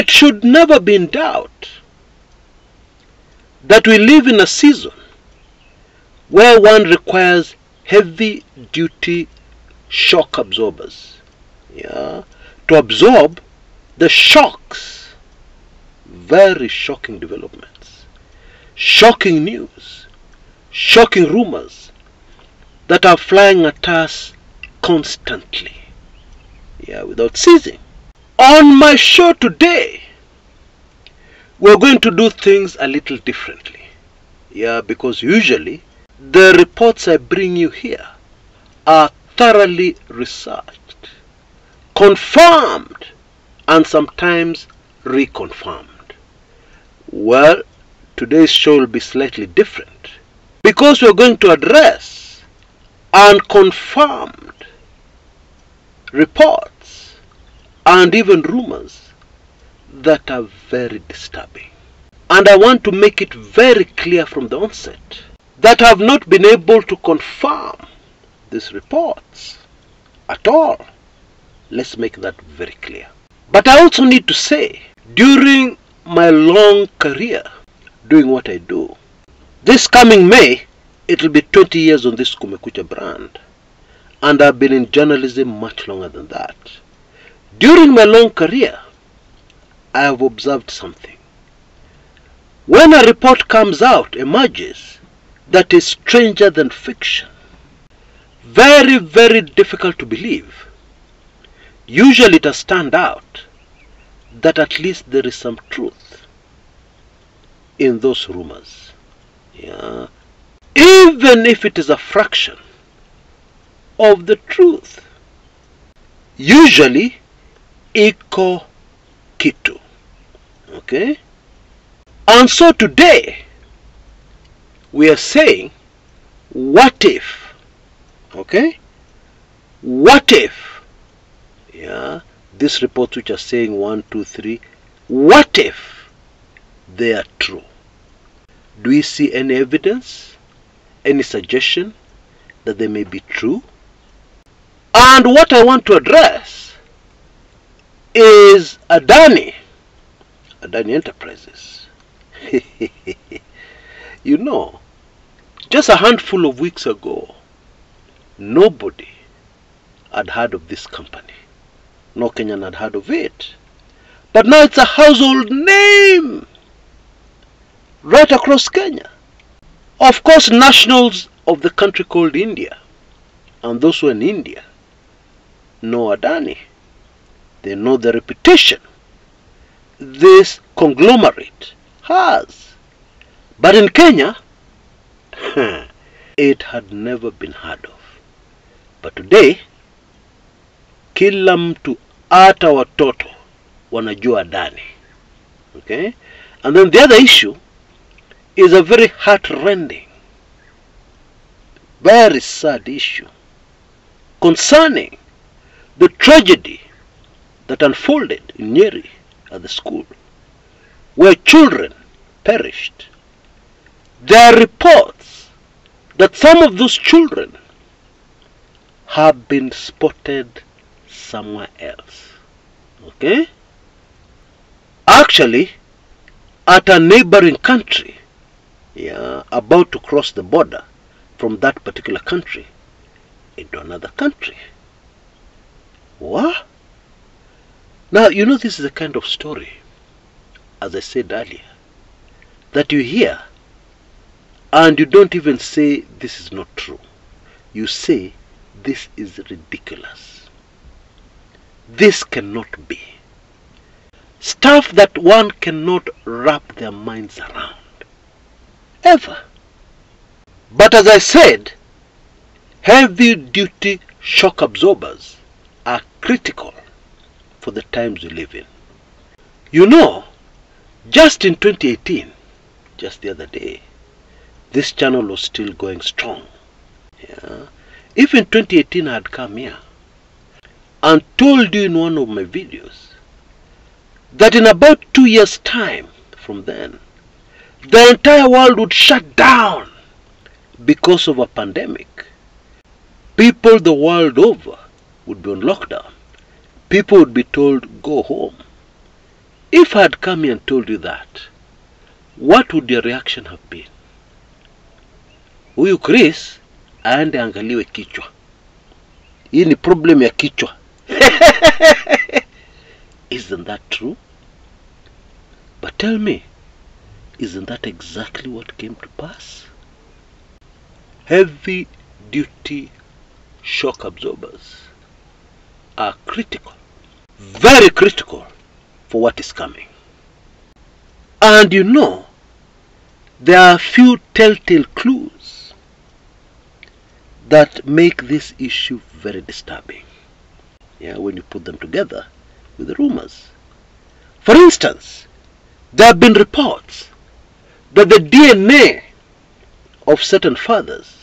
It should never be in doubt that we live in a season where one requires heavy-duty shock absorbers, to absorb the shocks, very shocking developments, shocking news, shocking rumors that are flying at us constantly, without ceasing. On my show today, we're going to do things a little differently, because usually the reports I bring you here are thoroughly researched, confirmed, and sometimes reconfirmed. Well, today's show will be slightly different because we're going to address unconfirmed reports and even rumors that are very disturbing. And I want to make it very clear from the onset that I have not been able to confirm these reports at all. Let's make that very clear. But I also need to say, during my long career doing what I do, this coming May, it will be 20 years on this Kumekucha brand. And I've been in journalism much longer than that. During my long career, I have observed something. When a report comes out, emerges, that is stranger than fiction, very, very difficult to believe, usually it has turned out that at least there is some truth in those rumors. Even if it is a fraction of the truth. Usually, iko kitu. Okay? And so today, we are saying, what if? Okay? What if? These reports which are saying 1, 2, 3, what if they are true? Do we see any evidence, any suggestion that they may be true? And what I want to address is Adani Enterprises. You know, just a handful of weeks ago, nobody had heard of this company. No Kenyan had heard of it. But now it's a household name right across Kenya. Of course, nationals of the country called India and those who are in India know Adani. They know the reputation this conglomerate has. But in Kenya, it had never been heard of. But today, kila mtu hata watoto wanajua Adani. Okay? And then the other issue is a very heart-rending, very sad issue concerning the tragedy that unfolded in Nyeri at the school, where children perished. There are reports that some of those children have been spotted somewhere else. Okay? Actually, at a neighboring country, about to cross the border from that particular country into another country. What? Now, you know, this is a kind of story, as I said earlier, that you hear and you don't even say this is not true. You say this is ridiculous. This cannot be. Stuff that one cannot wrap their minds around. Ever. But as I said, heavy-duty shock absorbers are critical for the times we live in. You know, just in 2018, just the other day, this channel was still going strong. If in 2018 I had come here and told you in one of my videos that in about 2 years' time from then, the entire world would shut down because of a pandemic. People the world over would be on lockdown. People would be told, go home. If I had come here and told you that, what would your reaction have been? Huyu Chris aende angaliwe kichwa. Hii ni problem ya kichwa. Isn't that true? But tell me, isn't that exactly what came to pass? Heavy duty shock absorbers are critical, very critical for what is coming. And you know, there are a few telltale clues that make this issue very disturbing. Yeah, when you put them together with the rumors. For instance, there have been reports that the DNA of certain fathers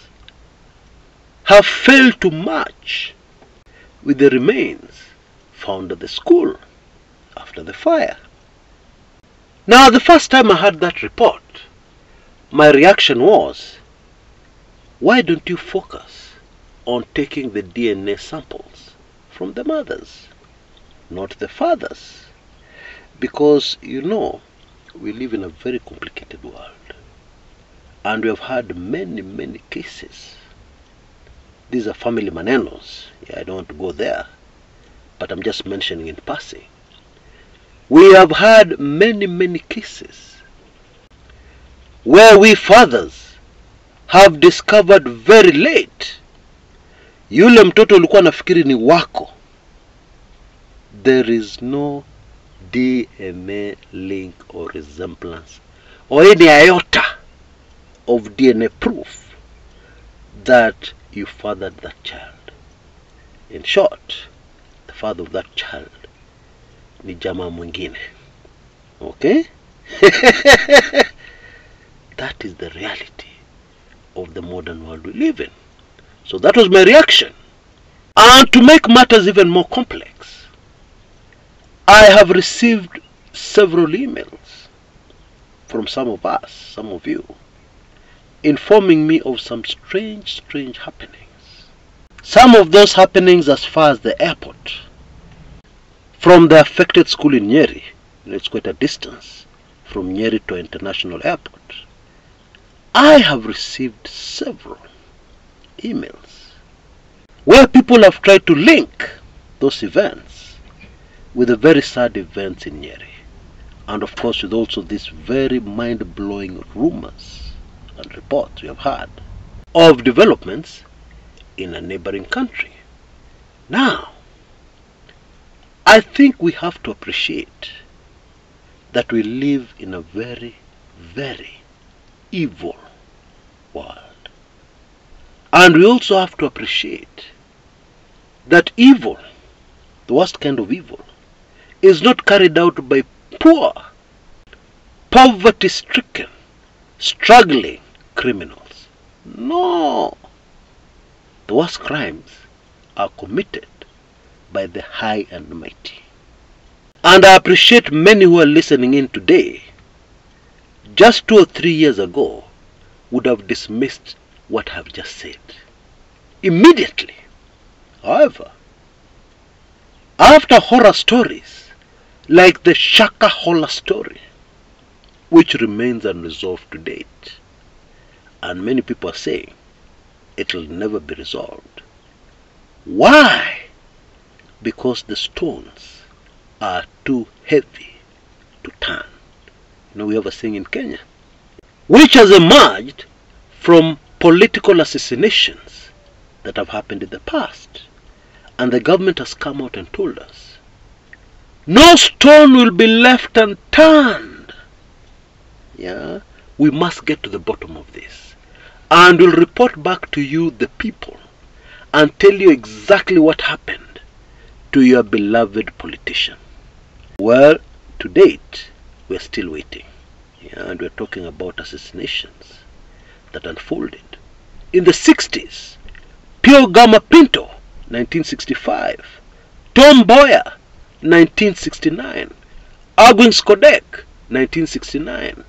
have failed to match with the remains found at the school after the fire. Now, the first time I heard that report, my reaction was, why don't you focus on taking the DNA samples from the mothers, not the fathers? Because, you know, we live in a very complicated world. And we have had many cases. These are family manenos. Yeah, I don't want to go there, but I'm just mentioning in passing. We have had many cases where we fathers have discovered very late, yule mtoto ulikuwa nafikiri ni wako. There is no DNA link or resemblance or any iota of DNA proof that you fathered that child. In short, the father of that child ni jamaa mwingine. Okay? That is the reality of the modern world we live in. So that was my reaction. And to make matters even more complex, I have received several emails from some of us, some of you, informing me of some strange happenings. Some of those happenings as far as the airport. From the affected school in Nyeri, it's quite a distance from Nyeri to International Airport. I have received several emails where people have tried to link those events with the very sad events in Nyeri. And of course with also these very mind-blowing rumors and reports we have had of developments in a neighboring country. Now, I think we have to appreciate that we live in a very evil world. And we also have to appreciate that evil, the worst kind of evil, is not carried out by poor, poverty-stricken, struggling criminals. No. The worst crimes are committed by the high and mighty. And I appreciate many who are listening in today, just 2 or 3 years ago, would have dismissed what I've just said. Immediately. However, after horror stories, like the Shaka horror story, which remains unresolved to date, and many people are saying it will never be resolved. Why? Because the stones are too heavy to turn. You know, we have a saying in Kenya, which has emerged from political assassinations that have happened in the past. And the government has come out and told us, no stone will be left unturned. Yeah, we must get to the bottom of this. And we'll report back to you, the people, and tell you exactly what happened to your beloved politician. Well, to date, we're still waiting. Yeah, and we're talking about assassinations that unfolded in the 60s. Pio Gama Pinto, 1965. Tom Boyer, 1969. Agwin Skodek, 1969.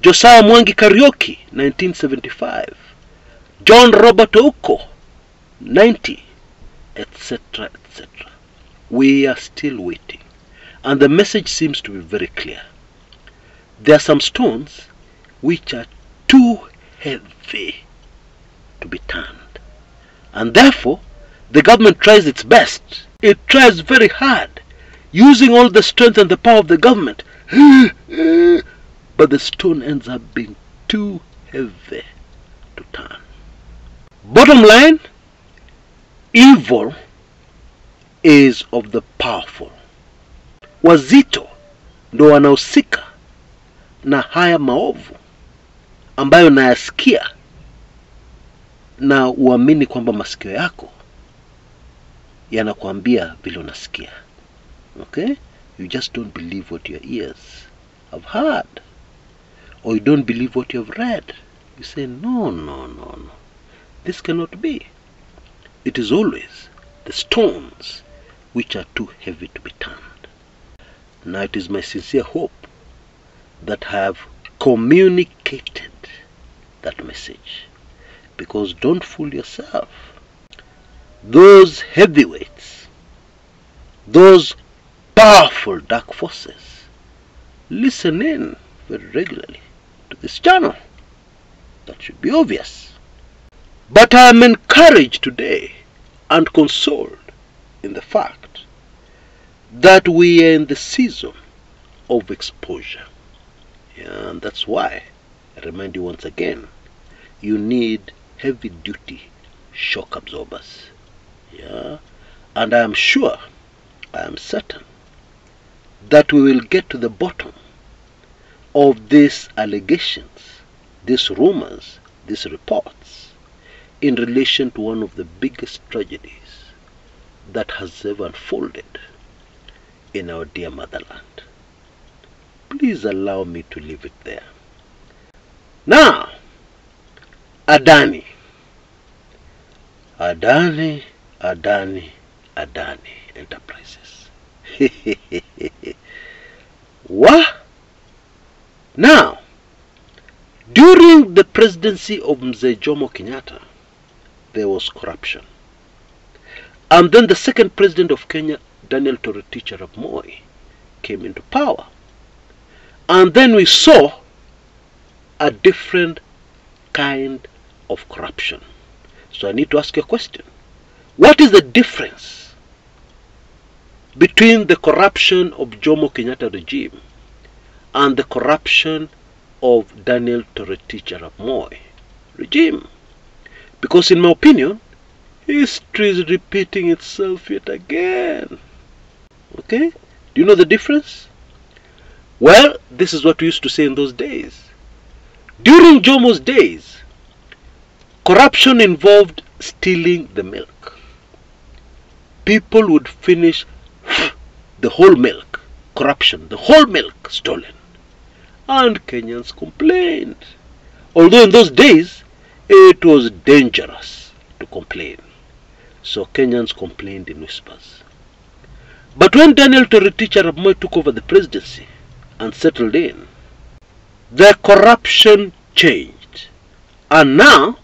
Josiah Mwangi Karaoke, 1975. John Robert Ouko, 90, etc. We are still waiting. And the message seems to be very clear. There are some stones which are too heavy to be turned. And therefore, the government tries its best. It tries very hard, using all the strength and the power of the government. But the stone ends up being too heavy to turn. Bottom line, evil is of the powerful. Wazito ndo wanahusika na haya maovu ambayo nayasikia, na uamini kwamba masikio yako yanakuambia vile unasikia. Okay? You just don't believe what your ears have heard, or you don't believe what you have read. You say, no. This cannot be. It is always the stones which are too heavy to be turned. Now it is my sincere hope that I have communicated that message. Because don't fool yourself. Those heavyweights, those powerful dark forces, listen in very regularly to this channel. That should be obvious. But I am encouraged today and consoled in the fact that we are in the season of exposure. Yeah, and that's why I remind you once again, you need heavy duty shock absorbers. Yeah, and I am sure, I am certain that we will get to the bottom of these allegations, these rumors, these reports in relation to one of the biggest tragedies that has ever unfolded in our dear motherland. Please allow me to leave it there. Now, Adani Enterprises. What? Now, during the presidency of Mzee Jomo Kenyatta, there was corruption. And then the second president of Kenya, Daniel Toroitich arap Moi, came into power. And then we saw a different kind of corruption. So I need to ask you a question. What is the difference between the corruption of Jomo Kenyatta regime and the corruption of Daniel Toroitich arap Moi regime? Because in my opinion, history is repeating itself yet again. Okay? Do you know the difference? Well, this is what we used to say in those days. During Jomo's days, corruption involved stealing the milk. People would finish the whole milk, corruption, the whole milk stolen. And Kenyans complained. Although in those days, it was dangerous to complain. So Kenyans complained in whispers. But when Daniel Toroitich arap Moi took over the presidency and settled in, the corruption changed. And now,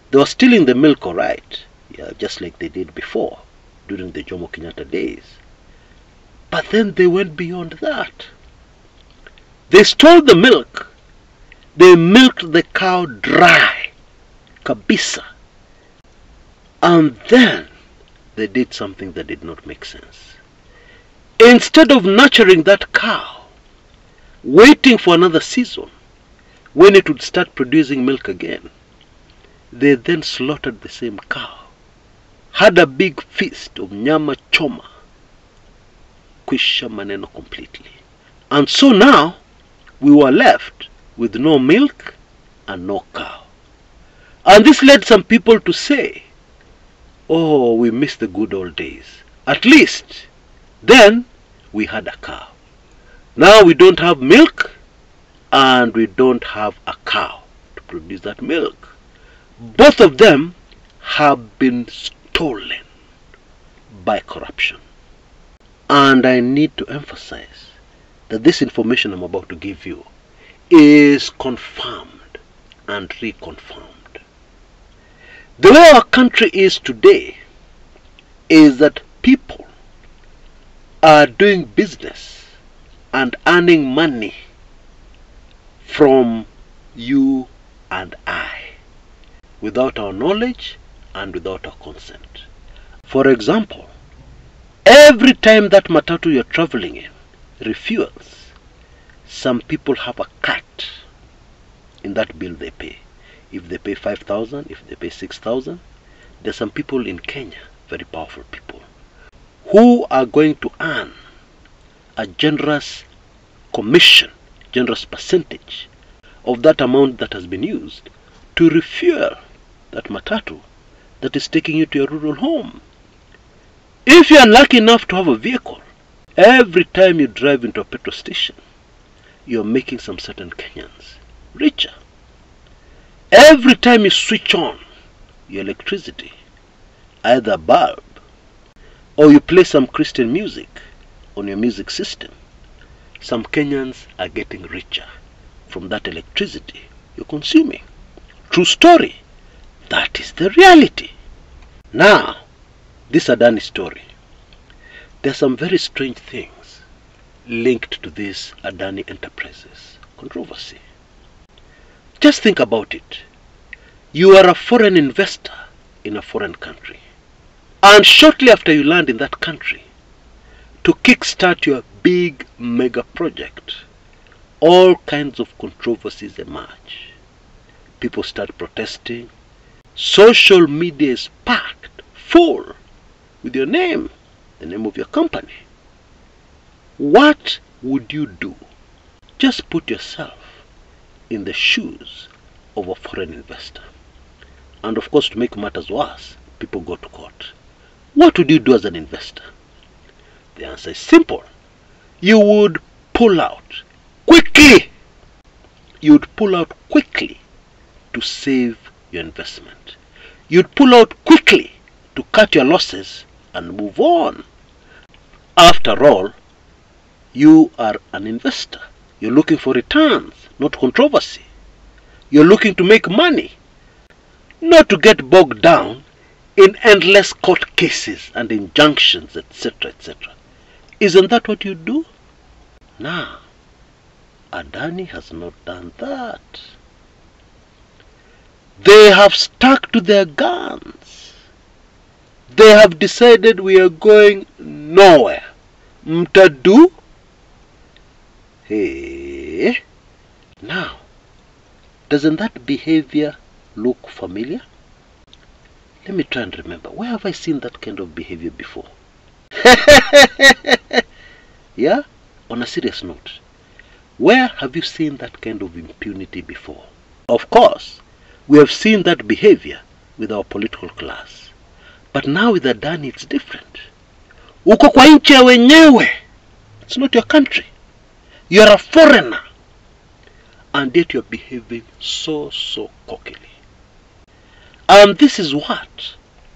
they were stealing the milk, all right. Yeah, just like they did before, during the Jomo Kenyatta days. But then they went beyond that. They stole the milk. They milked the cow dry. Kabisa. And then they did something that did not make sense. Instead of nurturing that cow, waiting for another season, when it would start producing milk again, they then slaughtered the same cow, had a big feast of nyama choma, kwisha maneno completely. And so now, we were left with no milk and no cow. And this led some people to say, oh, we miss the good old days. At least, then, we had a cow. Now we don't have milk, and we don't have a cow to produce that milk. Both of them have been stolen by corruption. And I need to emphasize that this information I'm about to give you is confirmed and reconfirmed. The way our country is today is that people are doing business and earning money from you and I without our knowledge and without our consent. For example, every time that matatu you're traveling in refuels, some people have a cut in that bill they pay. If they pay 5,000, if they pay 6,000, there's some people in Kenya, very powerful people, who are going to earn a generous commission, generous percentage of that amount that has been used to refuel that matatu that is taking you to your rural home. If you are lucky enough to have a vehicle, every time you drive into a petrol station, you're making some certain Kenyans richer. Every time you switch on your electricity, either a bulb, or you play some Christian music on your music system, some Kenyans are getting richer from that electricity you're consuming. True story. That is the reality. Now, this Adani story, there are some very strange things linked to this Adani Enterprises controversy. Just think about it. You are a foreign investor in a foreign country, and shortly after you land in that country, to kickstart your big mega project, all kinds of controversies emerge. People start protesting. Social media is packed full with your name, the name of your company. What would you do? Just put yourself in the shoes of a foreign investor. And of course, to make matters worse, people go to court. What would you do as an investor? The answer is simple. You would pull out quickly. You would pull out quickly to save your investment. You'd pull out quickly to cut your losses and move on. After all, you are an investor. You're looking for returns, not controversy. You're looking to make money, not to get bogged down in endless court cases and injunctions, etc., etc. Isn't that what you do? Now, Adani has not done that. They have stuck to their guns. They have decided we are going nowhere. Mtadu? Hey. Now, doesn't that behavior look familiar? Let me try and remember. Where have I seen that kind of behavior before? Yeah? On a serious note, where have you seen that kind of impunity before? Of course, we have seen that behavior with our political class. But now with Adani, it's different. Uko kwa nchi ya wenyewe. It's not your country. You're a foreigner. And yet you're behaving so cockily. And this is what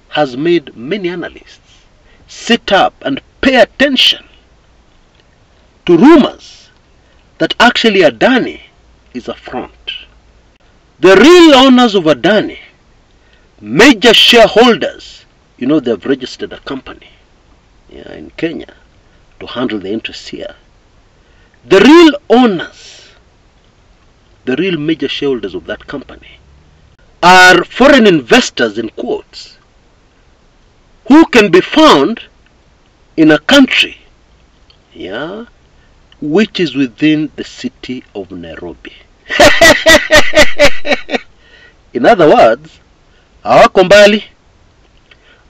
has made many analysts sit up and pay attention to rumors that actually Adani is a front. The real owners of Adani, major shareholders, you know, they've registered a company in Kenya to handle the interests here. The real owners, the real major shareholders of that company are foreign investors, in quotes, who can be found in a country, which is within the city of Nairobi. In other words, hawako mbali,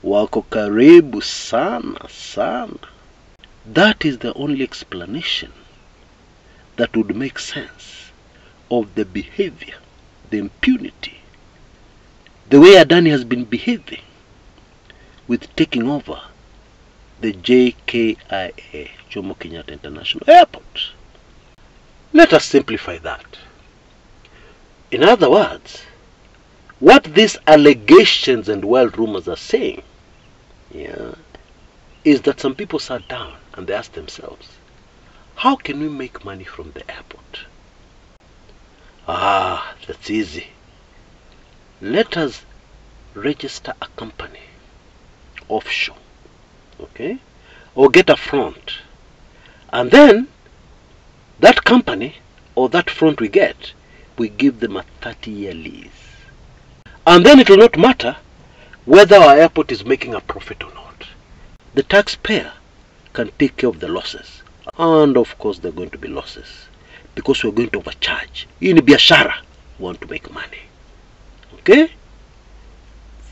wako karibu sana sana. That is the only explanation that would make sense of the behavior, the impunity, the way Adani has been behaving with taking over the JKIA, Jomo Kenyatta International Airport. Let us simplify that. In other words, what these allegations and wild rumors are saying, is that some people sat down and they asked themselves, how can we make money from the airport? That's easy. Let us register a company offshore, okay? Or get a front And then that company or that front we get, we give them a 30-year lease. And then it will not matter whether our airport is making a profit or not. The taxpayer can take care of the losses. And of course there are going to be losses, because we're going to overcharge. In biashara, we want to make money. Okay?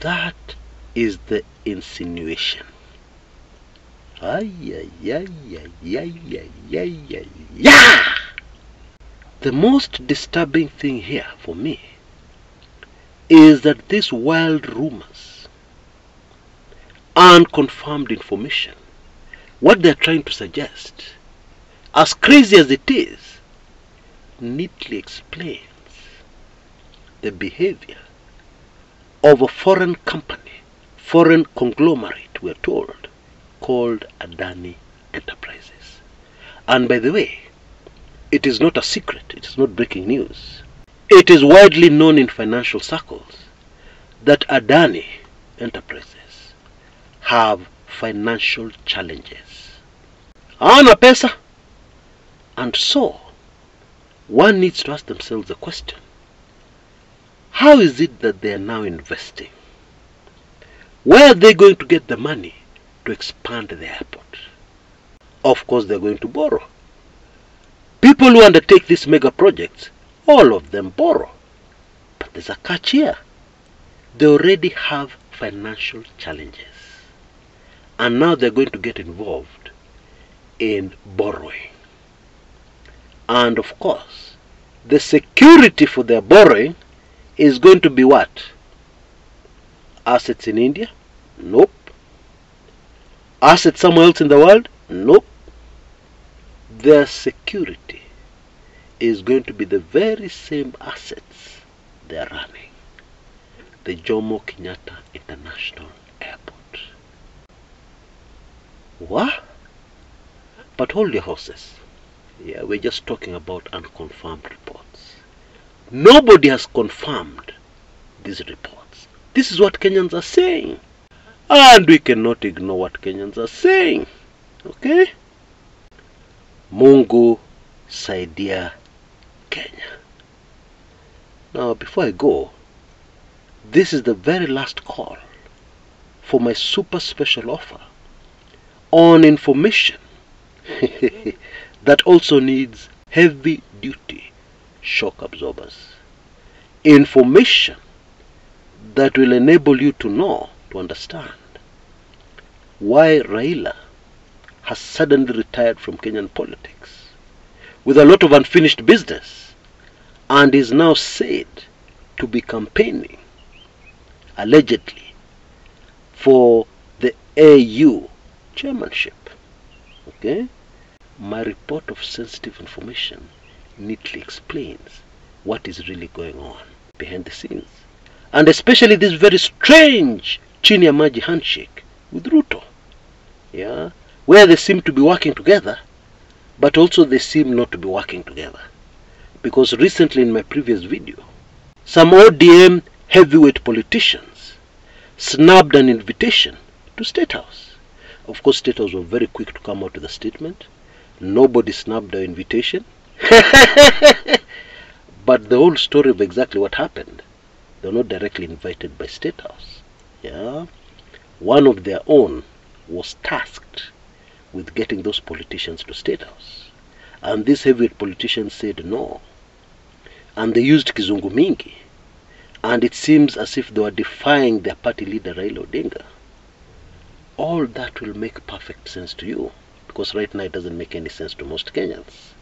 That is the insinuation. The most disturbing thing here for me is that these wild rumors, unconfirmed information, what they're trying to suggest, as crazy as it is, neatly explains the behavior of a foreign company, foreign conglomerate, we're told, called Adani Enterprises. And by the way, it is not a secret, it is not breaking news. It is widely known in financial circles that Adani Enterprises have financial challenges. Ana pesa. And so, one needs to ask themselves the question, how is it that they are now investing? Where are they going to get the money to expand the airport? Of course, they're going to borrow. People who undertake these mega projects, all of them borrow. But there's a catch here. They already have financial challenges. And now they're going to get involved in borrowing. And of course, the security for their borrowing is going to be what? Assets in India? Nope. Assets somewhere else in the world? Nope. Their security is going to be the very same assets they are running. The Jomo Kenyatta International Airport. What? But hold your horses. Yeah, we're just talking about unconfirmed reports. Nobody has confirmed these reports. This is what Kenyans are saying. And we cannot ignore what Kenyans are saying. Okay? Mungu saidia Kenya. Now, before I go, this is the very last call for my super special offer on information that also needs heavy duty shock absorbers. Information that will enable you to know, to understand why Raila has suddenly retired from Kenyan politics with a lot of unfinished business and is now said to be campaigning, allegedly, for the AU chairmanship. Okay? My report of sensitive information neatly explains what is really going on behind the scenes. And especially this very strange chini ya maji handshake with Ruto. Yeah? Where they seem to be working together, but also they seem not to be working together. Because recently in my previous video, some ODM heavyweight politicians snubbed an invitation to State House. Of course, State House were very quick to come out with a statement. Nobody snubbed their invitation. But the whole story of exactly what happened, they were not directly invited by State House. Yeah? One of their own was tasked with getting those politicians to State House. And these heavyweight politicians said no. And they used Kizungu Mingi. And it seems as if they were defying their party leader Raila Odinga. All that will make perfect sense to you, because right now it doesn't make any sense to most Kenyans.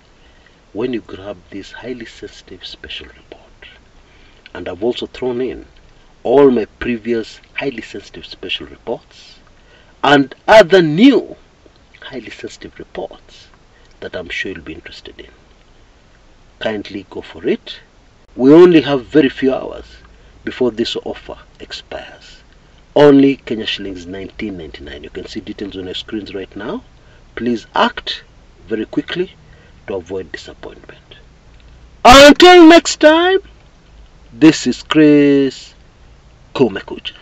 When you grab this highly sensitive special report, and I've also thrown in all my previous highly sensitive special reports and other new highly sensitive reports that I'm sure you'll be interested in. Kindly go for it. We only have very few hours before this offer expires. Only Kenya shillings 19.99. You can see details on your screens right now. Please act very quickly to avoid disappointment. Until next time, this is Chris Kumekucha.